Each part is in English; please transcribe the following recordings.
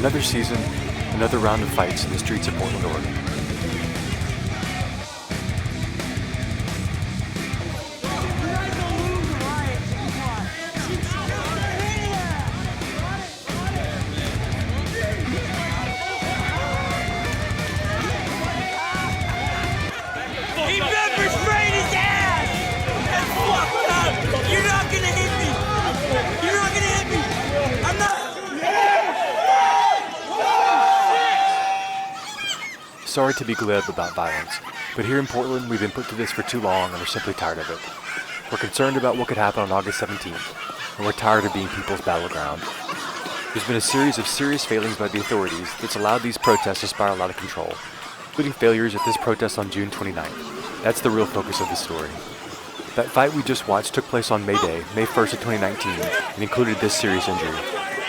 Another season, another round of fights in the streets of Portland, Oregon. Sorry to be glib about violence, but here in Portland we've been put to this for too long and we're simply tired of it. We're concerned about what could happen on August 17th, and we're tired of being people's battleground. There's been a series of serious failings by the authorities that's allowed these protests to spiral out of control, including failures at this protest on June 29th. That's the real focus of the story. That fight we just watched took place on May Day, May 1st of 2019, and included this serious injury.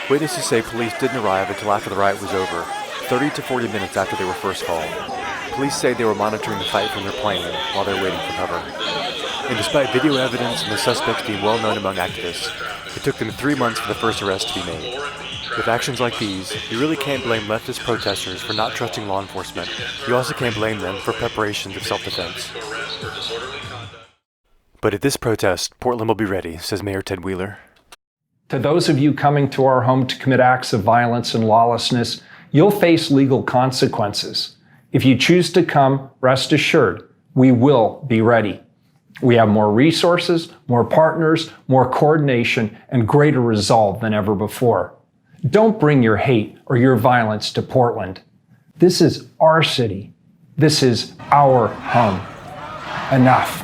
Witnesses say police didn't arrive until after the riot was over, 30 to 40 minutes after they were first called. Police say they were monitoring the fight from their plane while they were waiting for cover. And despite video evidence and the suspects being well known among activists, it took them 3 months for the first arrest to be made. With actions like these, you really can't blame leftist protesters for not trusting law enforcement. You also can't blame them for preparations of self-defense. But at this protest, Portland will be ready, says Mayor Ted Wheeler. To those of you coming to our home to commit acts of violence and lawlessness, you'll face legal consequences. If you choose to come, rest assured, we will be ready. We have more resources, more partners, more coordination, and greater resolve than ever before. Don't bring your hate or your violence to Portland. This is our city. This is our home. Enough.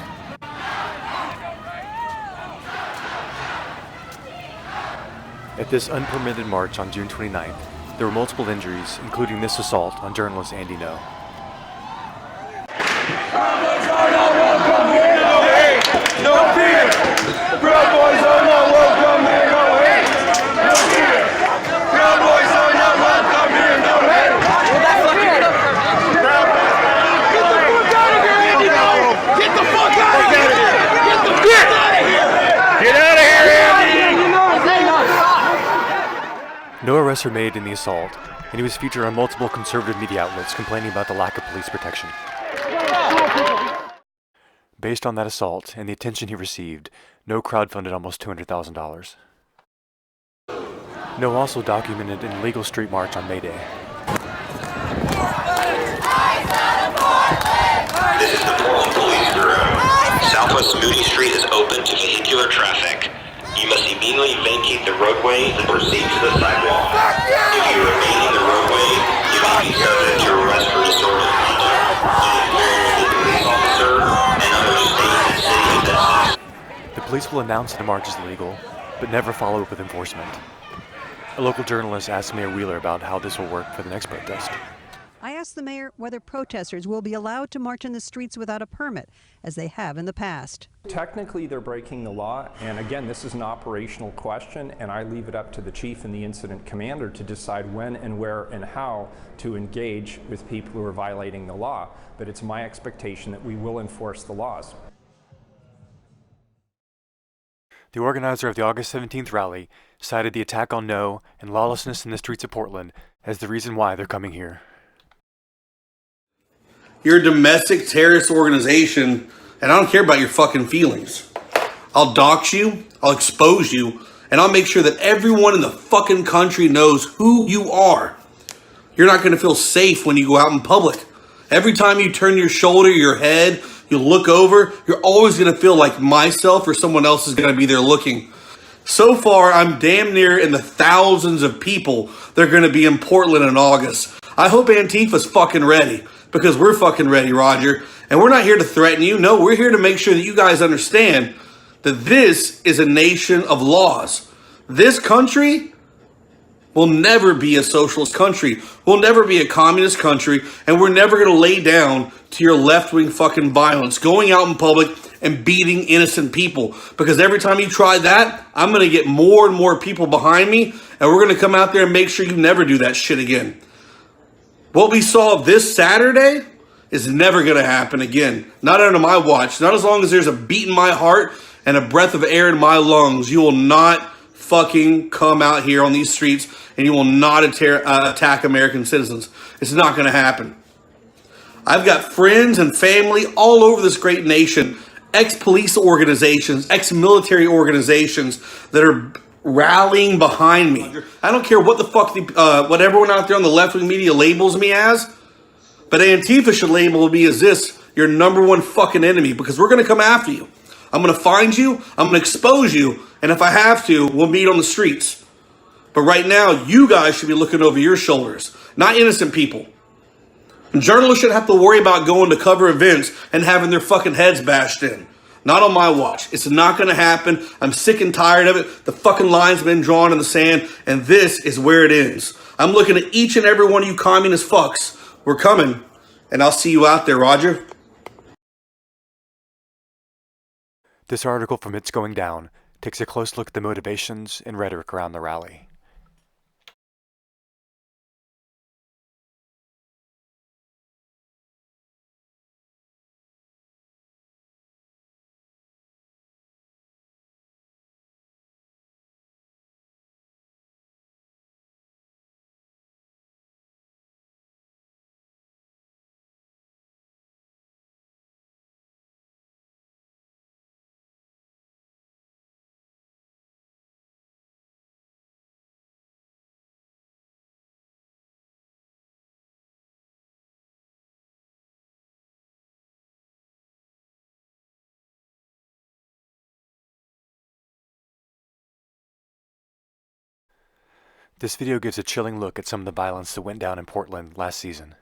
At this unpermitted march on June 29th, there were multiple injuries, including this assault on journalist Andy No. Proud Boys are not welcome here, no hate, no fear. Proud Boys are not welcome here, no hate, no fear. Proud Boys are not welcome here, no hate. Get the fuck out of here, Andy! Get the fuck out of here! Get the fuck out of here! Get out of here, Andy! No arrests were made in the assault, and he was featured on multiple conservative media outlets complaining about the lack of police protection. Based on that assault and the attention he received, No crowdfunded almost $200,000. No also documented an illegal street march on May Day. This is the Portland Police Bureau. Southwest Moody Street is open to vehicular traffic. You must immediately vacate the roadway and proceed to the sidewalk. If you remain in the roadway, you may be subject to arrest for disorderly conduct, police officer, and other state and city offenses. The police will announce the march is illegal, but never follow up with enforcement. A local journalist asked Mayor Wheeler about how this will work for the next protest. I asked the mayor whether protesters will be allowed to march in the streets without a permit, as they have in the past. Technically, they're breaking the law, and again, this is an operational question, and I leave it up to the chief and the incident commander to decide when and where and how to engage with people who are violating the law. But it's my expectation that we will enforce the laws. The organizer of the August 17th rally cited the attack on No and lawlessness in the streets of Portland as the reason why they're coming here. You're a domestic terrorist organization, and I don't care about your fucking feelings. I'll dox you, I'll expose you, and I'll make sure that everyone in the fucking country knows who you are. You're not going to feel safe when you go out in public. Every time you turn your shoulder, your head, you look over, you're always going to feel like myself or someone else is going to be there looking. So far, I'm damn near in the thousands of people that are going to be in Portland in August. I hope Antifa's fucking ready. Because we're fucking ready, Roger. And we're not here to threaten you. No, we're here to make sure that you guys understand that this is a nation of laws. This country will never be a socialist country. We'll never be a communist country. And we're never going to lay down to your left-wing fucking violence. Going out in public and beating innocent people. Because every time you try that, I'm going to get more and more people behind me. And we're going to come out there and make sure you never do that shit again. What we saw this Saturday is never going to happen again. Not under my watch. Not as long as there's a beat in my heart and a breath of air in my lungs. You will not fucking come out here on these streets and you will not attack American citizens. It's not going to happen. I've got friends and family all over this great nation, ex-police organizations, ex-military organizations that are rallying behind me. I don't care what the fuck, what everyone out there on the left-wing media labels me as, but Antifa should label me as this, your number one fucking enemy, because we're going to come after you. I'm going to find you, I'm going to expose you, and if I have to, we'll meet on the streets. But right now, you guys should be looking over your shoulders, not innocent people. And journalists should have to worry about going to cover events and having their fucking heads bashed in. Not on my watch. It's not going to happen. I'm sick and tired of it. The fucking line's been drawn in the sand, and this is where it ends. I'm looking at each and every one of you communist fucks. We're coming, and I'll see you out there, Roger. This article from It's Going Down takes a close look at the motivations and rhetoric around the rally. This video gives a chilling look at some of the violence that went down in Portland last season.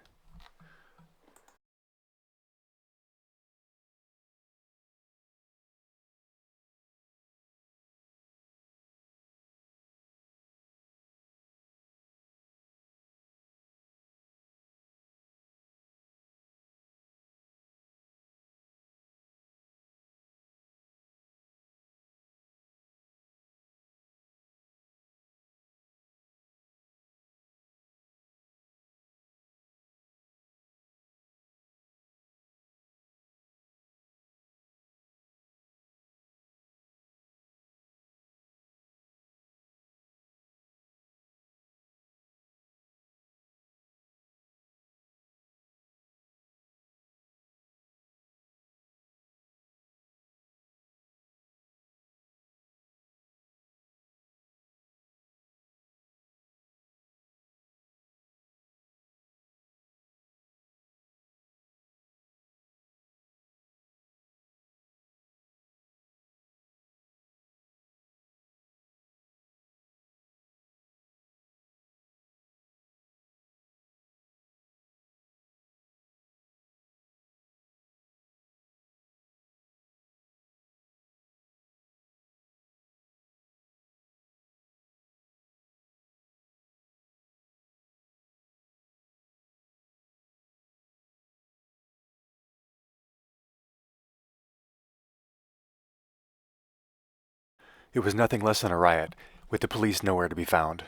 It was nothing less than a riot, with the police nowhere to be found.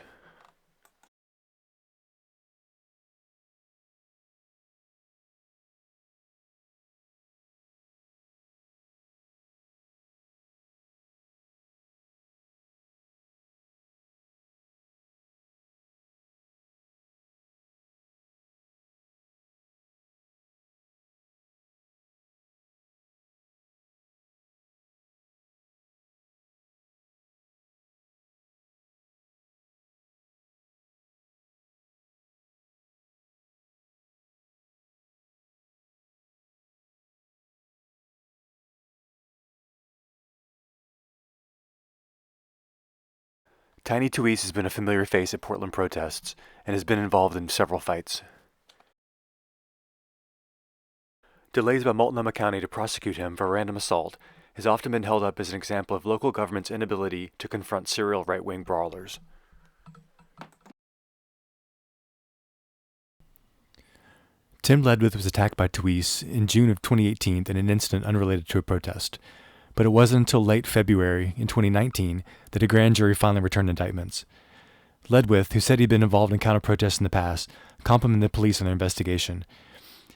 Tiny Toese has been a familiar face at Portland protests and has been involved in several fights. Delays by Multnomah County to prosecute him for random assault has often been held up as an example of local government's inability to confront serial right-wing brawlers. Tim Ledwith was attacked by Toese in June of 2018 in an incident unrelated to a protest, but it wasn't until late February in 2019 that a grand jury finally returned indictments. Ledwith, who said he'd been involved in counter-protests in the past, complimented the police on their investigation.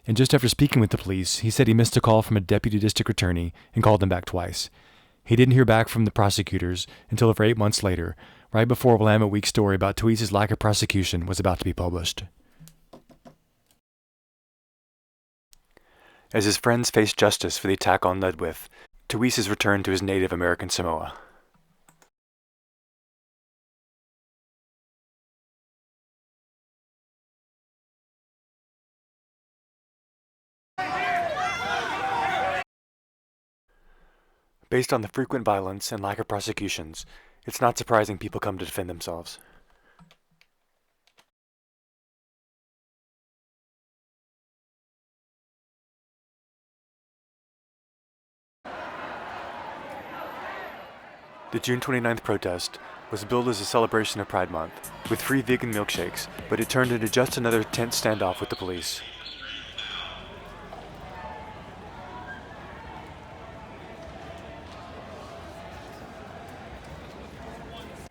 And just after speaking with the police, he said he missed a call from a deputy district attorney and called them back twice. He didn't hear back from the prosecutors until over 8 months later, right before Willamette Week's story about Toese's lack of prosecution was about to be published. As his friends faced justice for the attack on Ledwith, Toese's returned to his native American Samoa. Based on the frequent violence and lack of prosecutions, it's not surprising people come to defend themselves. The June 29th protest was billed as a celebration of Pride Month, with free vegan milkshakes, but it turned into just another tense standoff with the police.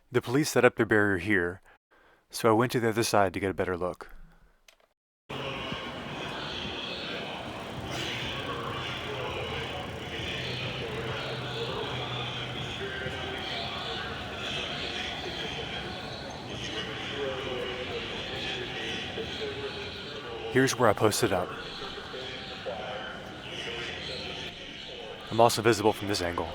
The police set up their barrier here, so I went to the other side to get a better look. Here's where I posted up. I'm also visible from this angle.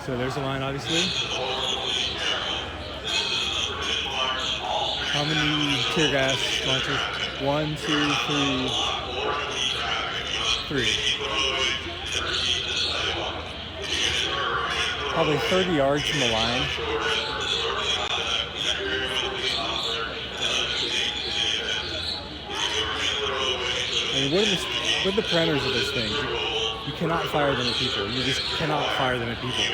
So there's a line, obviously. How many tear gas launchers? 1, 2, 3. Probably 30 yards from the line. I mean, what are the parameters of this thing? You cannot fire them at people. You just cannot fire them at people.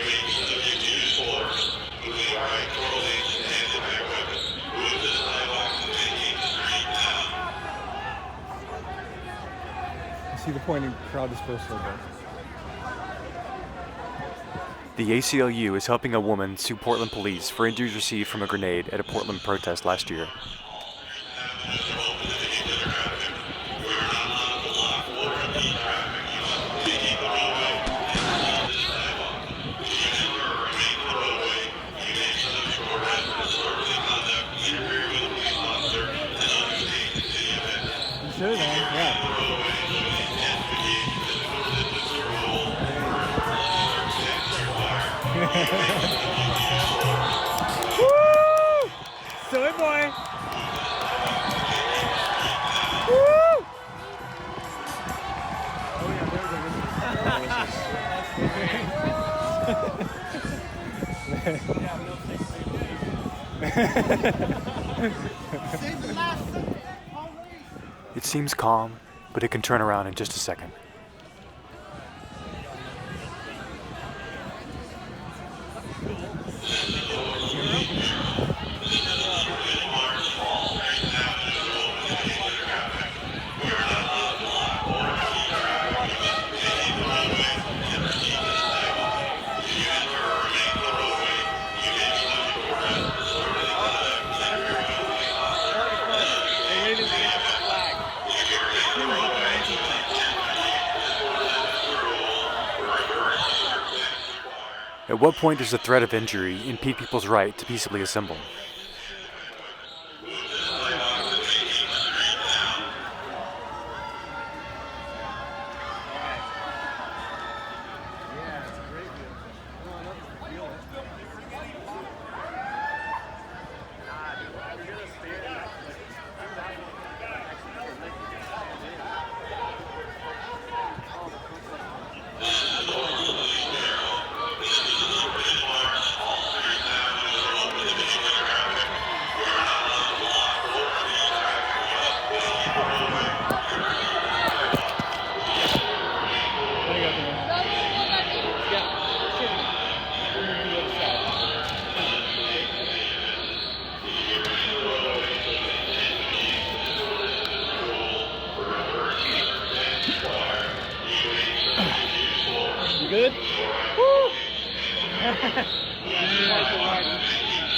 You see the point in crowd dispersal there. The ACLU is helping a woman sue Portland police for injuries received from a grenade at a Portland protest last year. Sure, man. Yeah. Woo! Silly boy. Woo! Oh yeah, Save the last second. It seems calm, but it can turn around in just a second. At what point does the threat of injury impede people's right to peaceably assemble?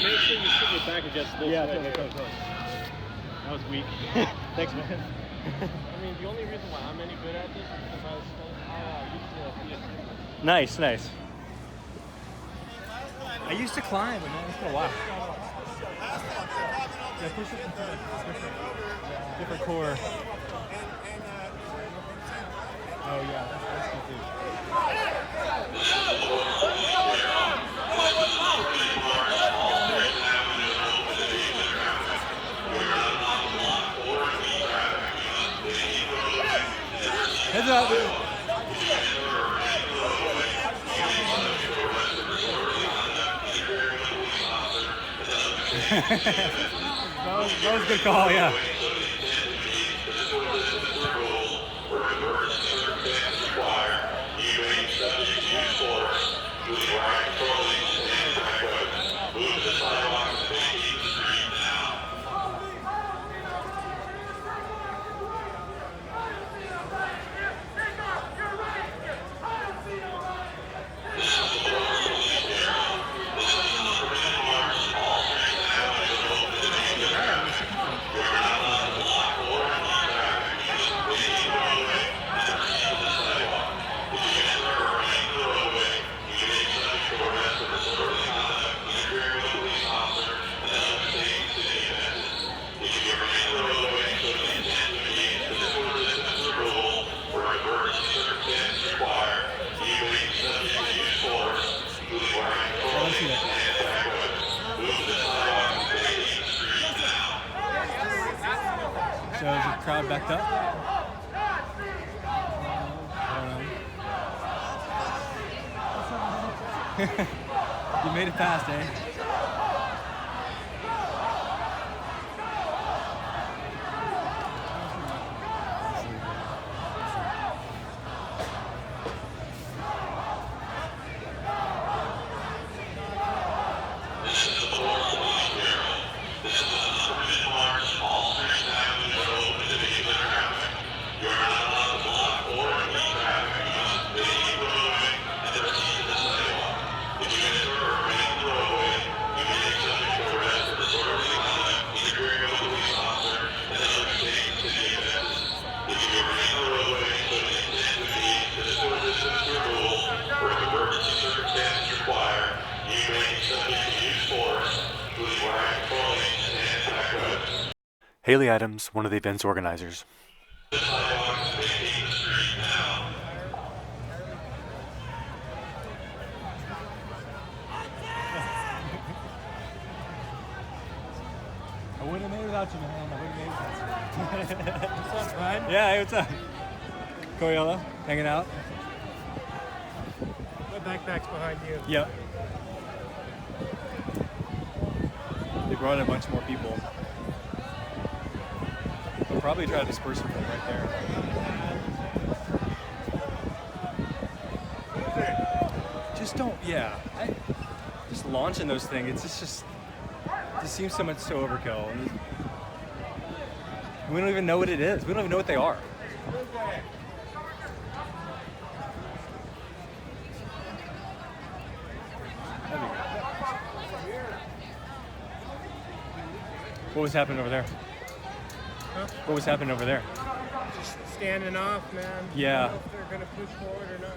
Make sure you sit your back against this. Yeah, totally. That was weak. Thanks, man. I mean, the only reason why I'm any good at this is because I used to be a swimmer. Nice. I used to climb, but it's been a while. Yeah, push it into a different core. Oh yeah, that's good too. Heads up. that was a good call, yeah. So is the crowd backed up? I don't know. You made it past, eh? Haley Adams, one of the event's organizers. I wouldn't have made it without you, man. I wouldn't have made it without you. What's up, Brian? Yeah, hey, what's up? Cory Elia, hanging out. My backpack's behind you. Yep. They brought in a bunch more people. They'll probably try to disperse them from right there. Just don't, just launching those things, it just seems so overkill. We don't even know what it is. We don't even know what they are. What was happening over there? Huh? What was happening over there? Just standing off, man. Yeah. I don't know if they're going to push forward or not.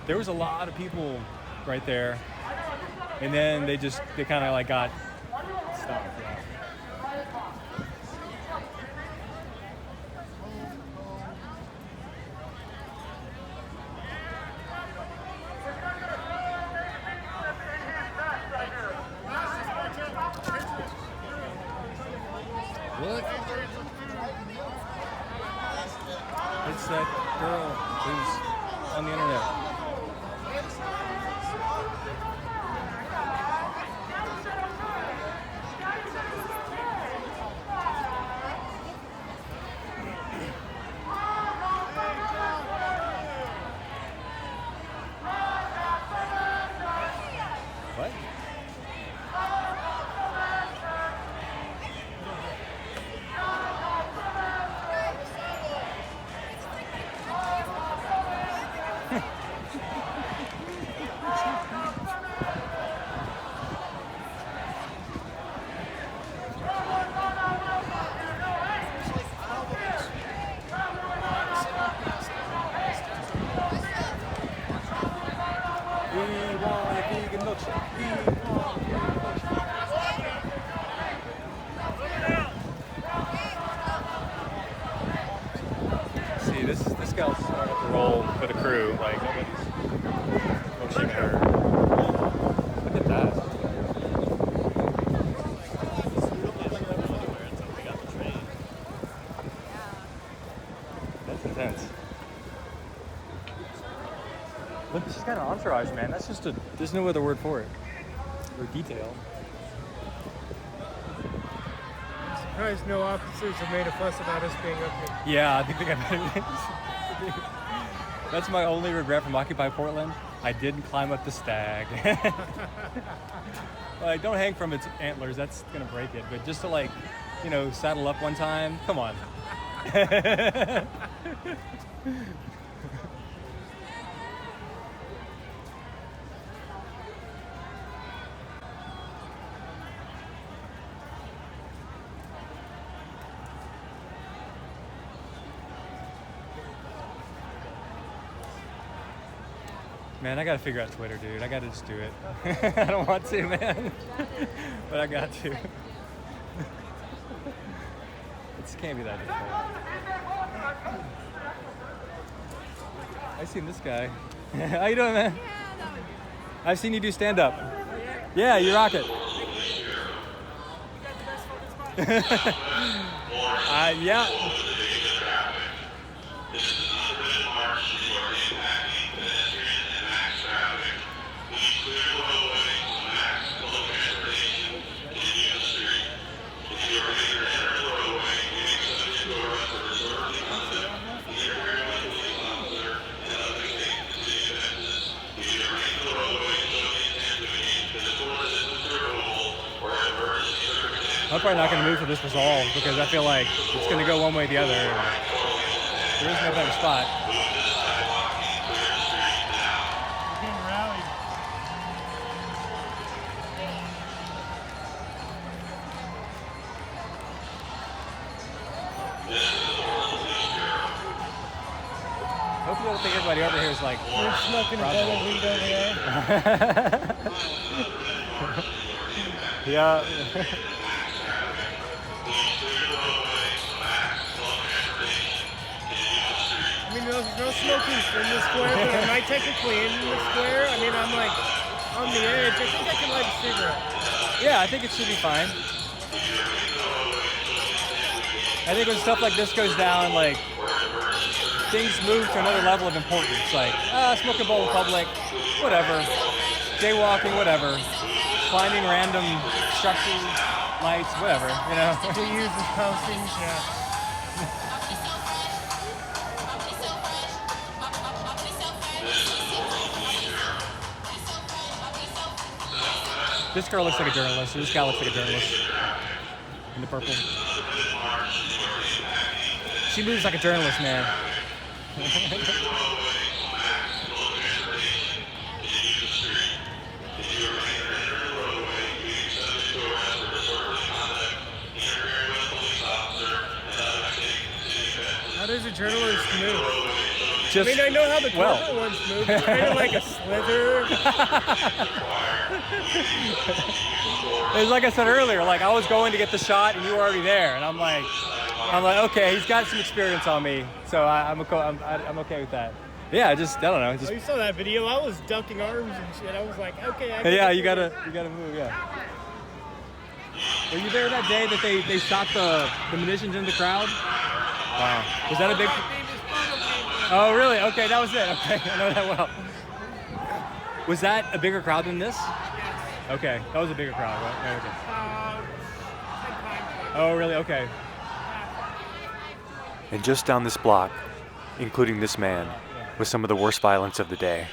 There was a lot of people right there, and then they kind of like got stopped. Yeah. What? It's that girl who's on the internet. We want a vegan milkshake. We want a vegan milkshake. See, this gal's starting up the roll for the crew. Like, nobody's milkshake her. Look at that. That's intense. Look, she's got an entourage, man. That's just a, there's no other word for it. Or detail. I'm surprised no officers have made a fuss about us being up here. Yeah, I think they got better. That's my only regret from Occupy Portland. I didn't climb up the stag. Like, don't hang from its antlers. That's gonna break it. But just to, like, you know, saddle up one time. Come on. Man, I gotta figure out Twitter, dude. I gotta just do it. I don't want to, man. But I got to. It can't be that difficult. I seen this guy. How you doing, man? I've seen you do stand-up. Yeah, you rock it. Yeah. I'm probably not going to move till this resolves because I feel like it's going to go one way or the other. There is no better spot. Hope you don't think everybody over here is like, We're smoking a bowl of weed over there. yeah. I mean, there's no smoking in the square, but am I technically in the square? I mean, I'm like on the edge. I think I can light a cigarette. Yeah, I think it should be fine. I think when stuff like this goes down, like, things move to another level of importance. Like, smoking a bowl in public, whatever. Jaywalking, whatever. Finding random structures, lights, whatever, you know? To use as postings, yeah. This girl looks like a journalist. This guy looks like a journalist. In the purple. She moves like a journalist, man. How does a journalist move? Just, I mean, I know how the corporate ones move. It's kind of like a slither. It's like I said earlier, like I was going to get the shot and you were already there, and I'm like, okay, he's got some experience on me, so I'm okay with that. Yeah, I don't know. Oh, you saw that video? I was ducking arms and shit. I was like, okay. Yeah, you gotta move. Yeah. Were you there that day that they shot the munitions in the crowd? Wow. Was that a big? Oh, really? Okay, that was it. Okay, I know that well. Was that a bigger crowd than this? Okay, that was a bigger crowd, right? Okay. Oh, really? Okay. And just down this block, including this man, was some of the worst violence of the day.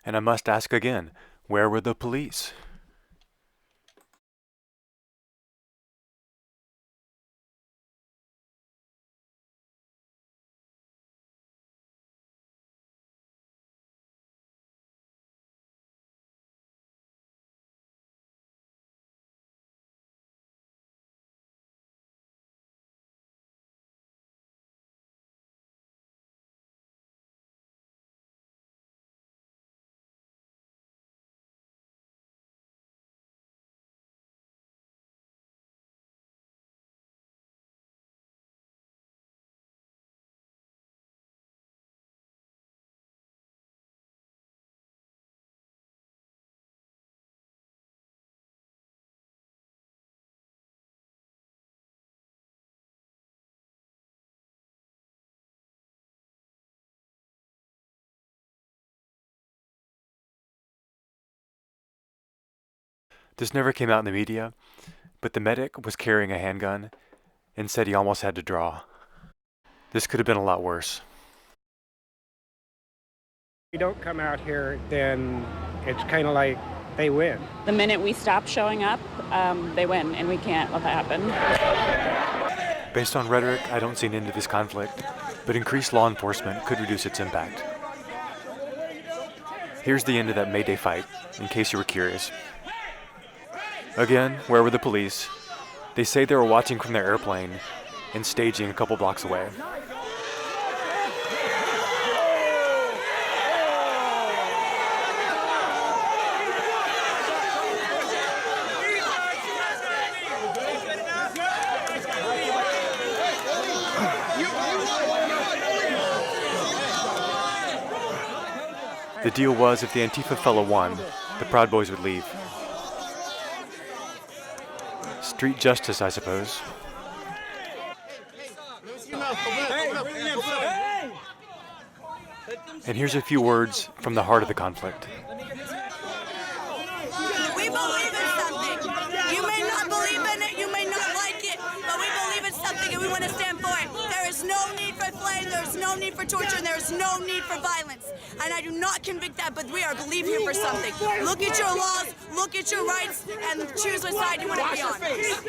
And I must ask again, where were the police? This never came out in the media, but the medic was carrying a handgun and said he almost had to draw. This could have been a lot worse. If you don't come out here, then it's kind of like they win. The minute we stop showing up, they win, and we can't let that happen. Based on rhetoric, I don't see an end to this conflict, but increased law enforcement could reduce its impact. Here's the end of that May Day fight, in case you were curious. Again, where were the police? They say they were watching from their airplane and staging a couple blocks away. The deal was if the Antifa fellow won, the Proud Boys would leave. Street justice, I suppose. And here's a few words from the heart of the conflict. We believe in something. You may not believe in it, you may not like it, but we believe in something and we want to stand for it. There is no need for flame, there is no need for torture, and there is no need for violence. And I do not convict that, but we are believe here for something. Look at your laws, look at your rights, and choose what side you want to be on. That's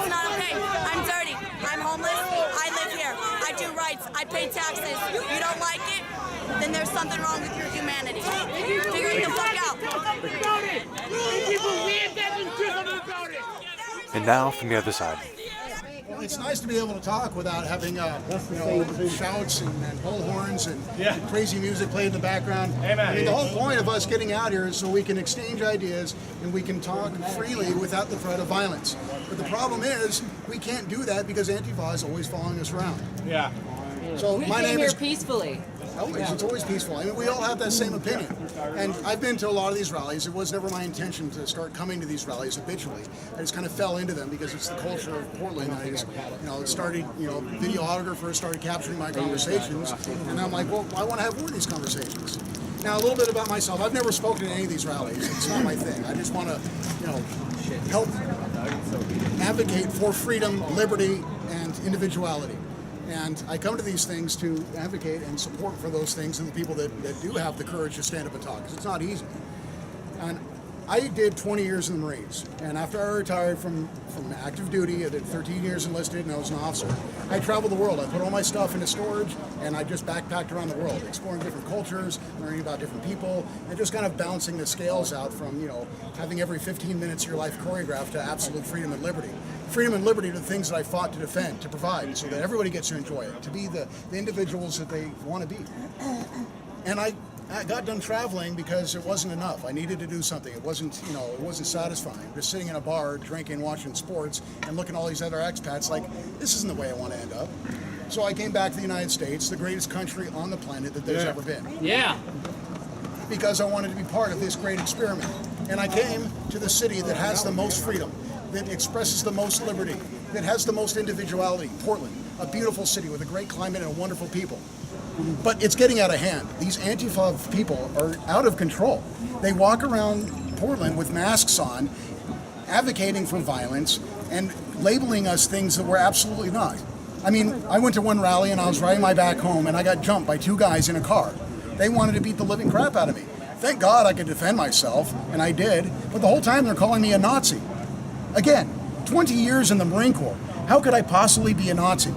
not okay. I'm dirty. I'm homeless. I live here. I do rights. I pay taxes. You don't like it? Then there's something wrong with your humanity. Figure it the fuck out. And now from the other side. Well, it's nice to be able to talk without having shouts and bullhorns and crazy music played in the background. I mean, the whole point of us getting out here is so we can exchange ideas and we can talk freely without the threat of violence. But the problem is we can't do that because Antifa is always following us around. Yeah. So we my came name here is peacefully. Always, it's always peaceful. I mean, we all have that same opinion. And I've been to a lot of these rallies. It was never my intention to start coming to these rallies habitually. I just kind of fell into them because it's the culture of Portland. I just, started, videographers started capturing my conversations. And I'm like, well, I want to have more of these conversations. Now, a little bit about myself. I've never spoken at any of these rallies. It's not my thing. I just want to, help advocate for freedom, liberty, and individuality. And I come to these things to advocate and support for those things and the people that do have the courage to stand up and talk, because it's not easy. And I did 20 years in the Marines, and after I retired from active duty, I did 13 years enlisted and I was an officer. I traveled the world. I put all my stuff into storage and I just backpacked around the world, exploring different cultures, learning about different people, and just kind of balancing the scales out from, having every 15 minutes of your life choreographed to absolute freedom and liberty. Freedom and liberty are the things that I fought to defend, to provide, so that everybody gets to enjoy it, to be the individuals that they want to be. And I got done traveling because it wasn't enough. I needed to do something. It wasn't satisfying. Just sitting in a bar, drinking, watching sports, and looking at all these other expats like, this isn't the way I want to end up. So I came back to the United States, the greatest country on the planet that there's ever been. Yeah. Because I wanted to be part of this great experiment. And I came to the city that has the most freedom, that expresses the most liberty, that has the most individuality, Portland, a beautiful city with a great climate and wonderful people. But it's getting out of hand. These Antifa people are out of control. They walk around Portland with masks on, advocating for violence and labeling us things that we're absolutely not. I mean, I went to one rally and I was riding my back home and I got jumped by two guys in a car. They wanted to beat the living crap out of me. Thank God I could defend myself, and I did, but the whole time they're calling me a Nazi. Again, 20 years in the Marine Corps. How could I possibly be a Nazi?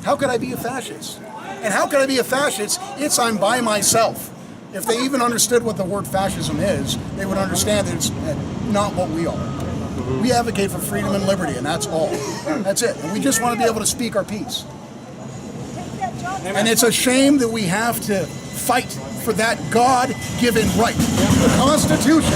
How could I be a fascist? And how could I be a fascist? I'm by myself. If they even understood what the word fascism is, they would understand that it's not what we are. We advocate for freedom and liberty, and that's all. That's it. And we just want to be able to speak our piece. And it's a shame that we have to fight for that God-given right. The Constitution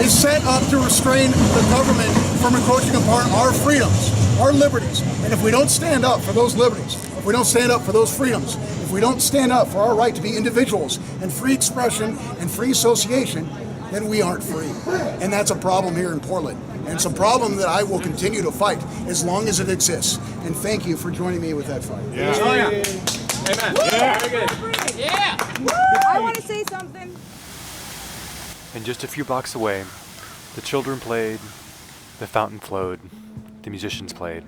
is set up to restrain the government from encroaching upon our freedoms, our liberties. And if we don't stand up for those liberties, if we don't stand up for those freedoms, if we don't stand up for our right to be individuals and free expression and free association, then we aren't free. And that's a problem here in Portland. And it's a problem that I will continue to fight as long as it exists. And thank you for joining me with that fight. Yeah. Oh, yeah. Amen. Yeah. Very good. Yeah. I want to say something. And just a few blocks away, The children played, the fountain flowed, the musicians played.